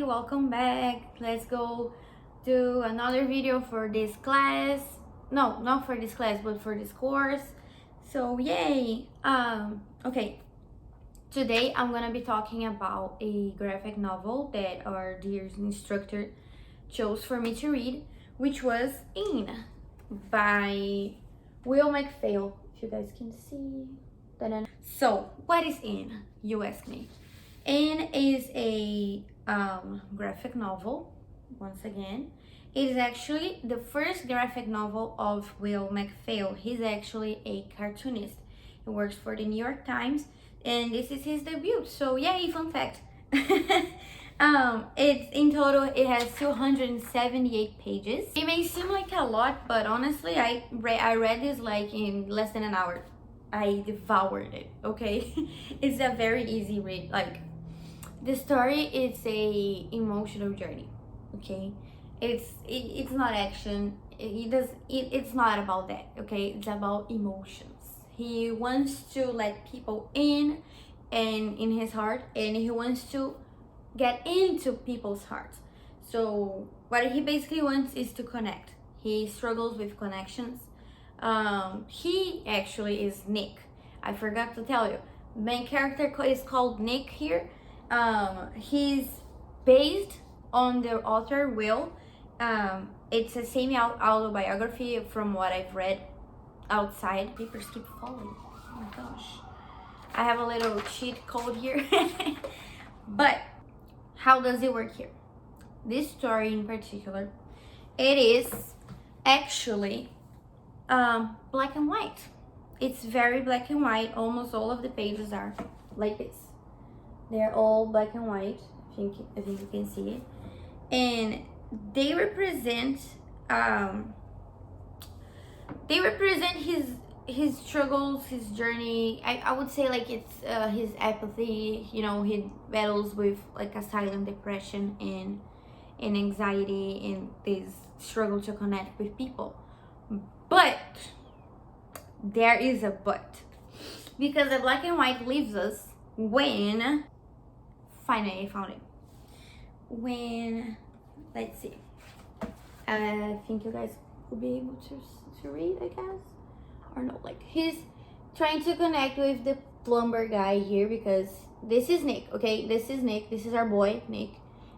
welcome back. Let's go do another video for this class. No, not for this class, but for this course. So yay. Okay, today I'm gonna be talking about a graphic novel that our dear instructor chose for me to read, which was In by Will McPhail. If you guys can see. So what is In, you ask me? In is a graphic novel. Once again, it is actually the first graphic novel of Will McPhail. He's actually a cartoonist. He works for the New York Times, and this is his debut. So yay, fun fact. It's in total, it has 278 pages. It may seem like a lot, but honestly, I read this like in less than an hour. I devoured it. Okay. It's a very easy read. Like, the story is a emotional journey. Okay, it's not action. It's not about that. Okay, it's about emotions. He wants to let people in and in his heart, and he wants to get into people's hearts. So what he basically wants is to connect. He struggles with connections. He actually is Nick. I forgot to tell you. Main character is called Nick here. He's based on the author Will. It's a semi-autobiography from what I've read outside. Papers keep falling. Oh my gosh. I have a little cheat code here. But how does it work here? This story in particular, it is actually black and white. It's very black and white. Almost all of the pages are like this. They're all black and white. I think you can see it, and they represent his struggles, his journey. I would say like it's his apathy. You know, he battles with like a silent depression and anxiety and this struggle to connect with people. But there is a but, because the black and white leaves us when finally I found it. When, let's see, I think you guys will be able to read, I guess, or no, like he's trying to connect with the plumber guy here, because this is Nick. Okay, this is Nick, this is our boy Nick,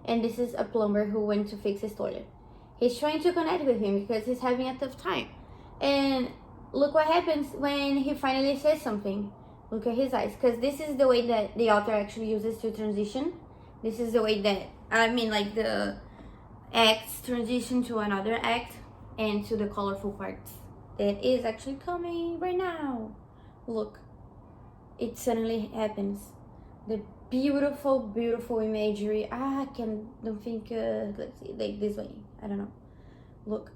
and this is a plumber who went to fix his toilet. He's trying to connect with him because he's having a tough time, and look what happens when he finally says something. Look at his eyes, because this is the way that the author actually uses to transition. This is the way that, like the acts transition to another act and to the colorful parts that is actually coming right now. Look, it suddenly happens. The beautiful, beautiful imagery. I don't think, let's see, like this way. I don't know. Look,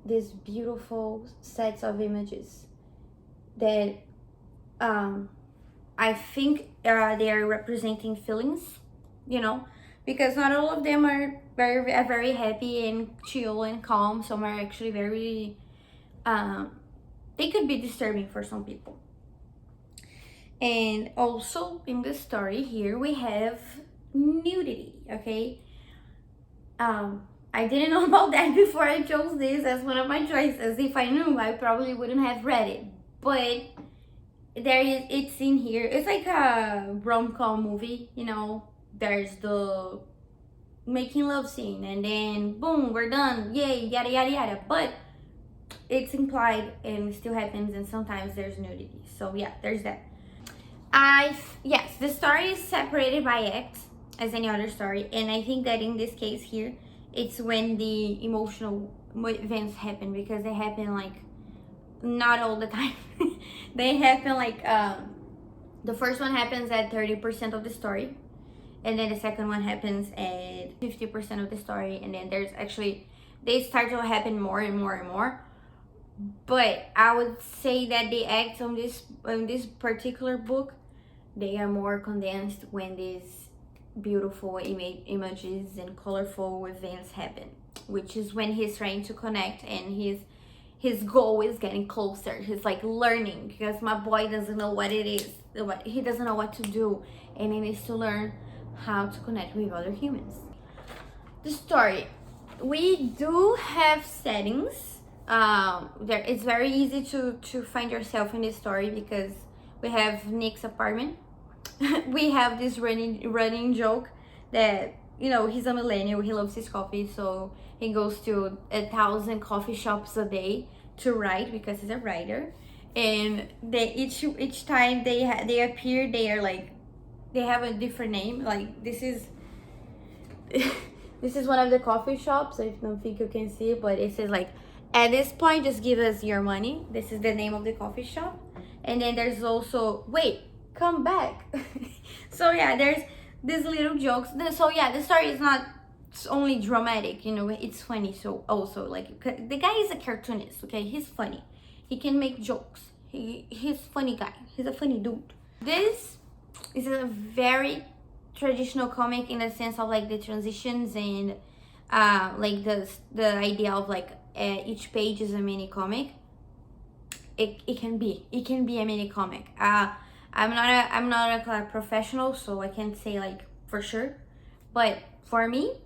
these beautiful sets of images that I think they are representing feelings, you know, because not all of them are very happy and chill and calm. Some are actually very, they could be disturbing for some people. And also in the story here we have nudity. Okay, I didn't know about that before I chose this as one of my choices. If I knew, I probably wouldn't have read it, but it's in here. It's like a rom-com movie, you know. There's the making love scene, and then boom, we're done, yay, yada yada yada. But it's implied and it still happens, and sometimes there's nudity. So yeah, there's that. Yes, the story is separated by acts as any other story, and I think that in this case here, it's when the emotional events happen, because they happen like not all the time. They happen like the first one happens at 30% of the story, and then the second one happens at 50% of the story, and then there's actually, they start to happen more and more and more. But I would say that the acts on this particular book, they are more condensed when these beautiful images and colorful events happen, which is when he's trying to connect, and his goal is getting closer. He's like learning, because my boy doesn't know what it is, he doesn't know what to do, and he needs to learn how to connect with other humans. The story. We do have settings. It's very easy to find yourself in this story because we have Nick's apartment. We have this running joke that, you know, he's a millennial, he loves his coffee, so he goes to 1,000 coffee shops a day to write because he's a writer. And they each time they appear, they are like, they have a different name. Like this is this is one of the coffee shops. I don't think you can see it, but it says like, at this point just give us your money. This is the name of the coffee shop. And then there's also, wait, come back. So yeah, there's these little jokes. So yeah, the story is not only dramatic, you know, it's funny. So also, like, the guy is a cartoonist, okay? He's funny, he can make jokes, he's funny guy, he's a funny dude. This is a very traditional comic in the sense of like the transitions and like the idea of like each page is a mini comic. It can be a mini comic. I'm not a professional, so I can't say like for sure, but for me,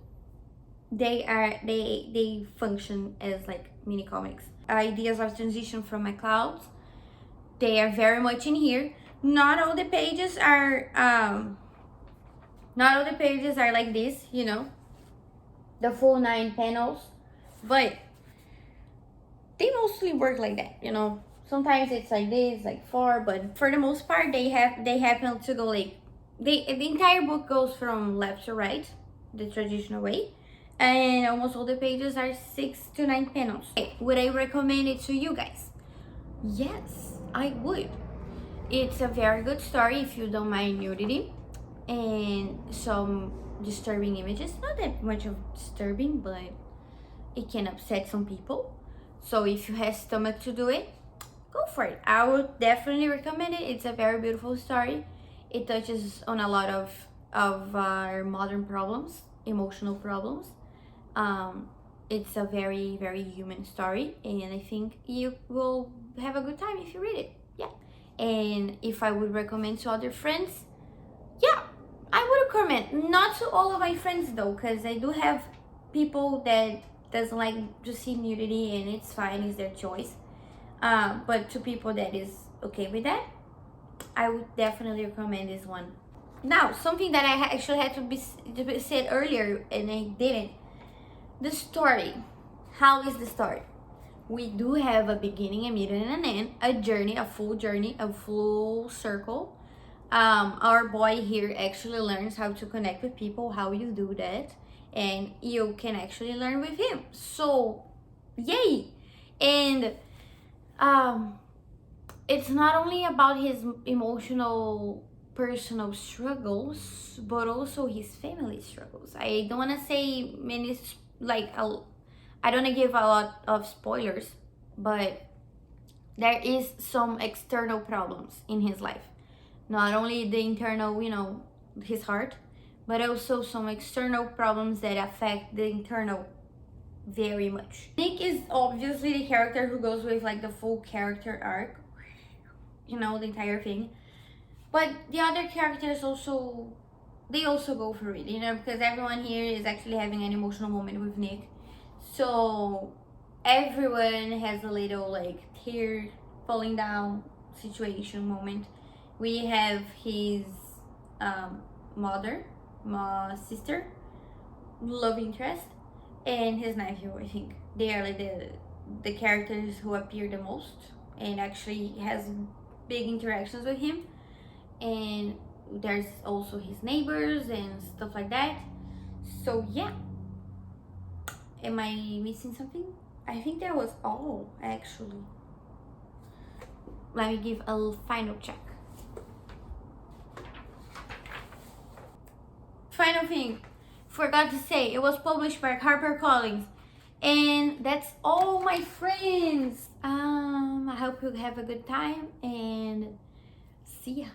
they function as like mini comics. Ideas of transition from McPhail, they are very much in here. Not all the pages are like this, you know, the full 9 panels, but they mostly work like that, you know. Sometimes it's like this, like 4, but for the most part, they happen to go like, the entire book goes from left to right, the traditional way, and almost all the pages are 6 to 9 panels. Okay, would I recommend it to you guys? Yes, I would. It's a very good story if you don't mind nudity and some disturbing images. Not that much of disturbing, but it can upset some people. So if you have stomach to do it, go for it. I would definitely recommend it. It's a very beautiful story. It touches on a lot of our modern problems, emotional problems. It's a very, very human story, and I think you will have a good time if you read it. Yeah. And if I would recommend to other friends, yeah, I would recommend. Not to all of my friends though, because I do have people that doesn't like to see nudity, and it's fine, it's their choice. But to people that is okay with that, I would definitely recommend this one. Now, something that I actually had to be said earlier and I didn't. The story. How is the story? We do have a beginning, a middle, and an end. A journey, a full circle. Our boy here actually learns how to connect with people, how you do that, and you can actually learn with him. So, yay! And it's not only about his emotional, personal struggles, but also his family struggles. I don't want to say many, like, I don't want to give a lot of spoilers, but there is some external problems in his life. Not only the internal, you know, his heart, but also some external problems that affect the internal very much. Nick is obviously the character who goes with like the full character arc, you know, the entire thing. But the other characters also, they also go for it, you know, because everyone here is actually having an emotional moment with Nick. So everyone has a little like tear falling down situation moment. We have his sister, love interest, and his nephew. I think they are like the characters who appear the most and actually has big interactions with him. And there's also his neighbors and stuff like that. So yeah, am I missing something? I think that was all actually. Let me give a final check. Final thing, forgot to say, it was published by HarperCollins. And that's all, my friends. I hope you have a good time and see ya.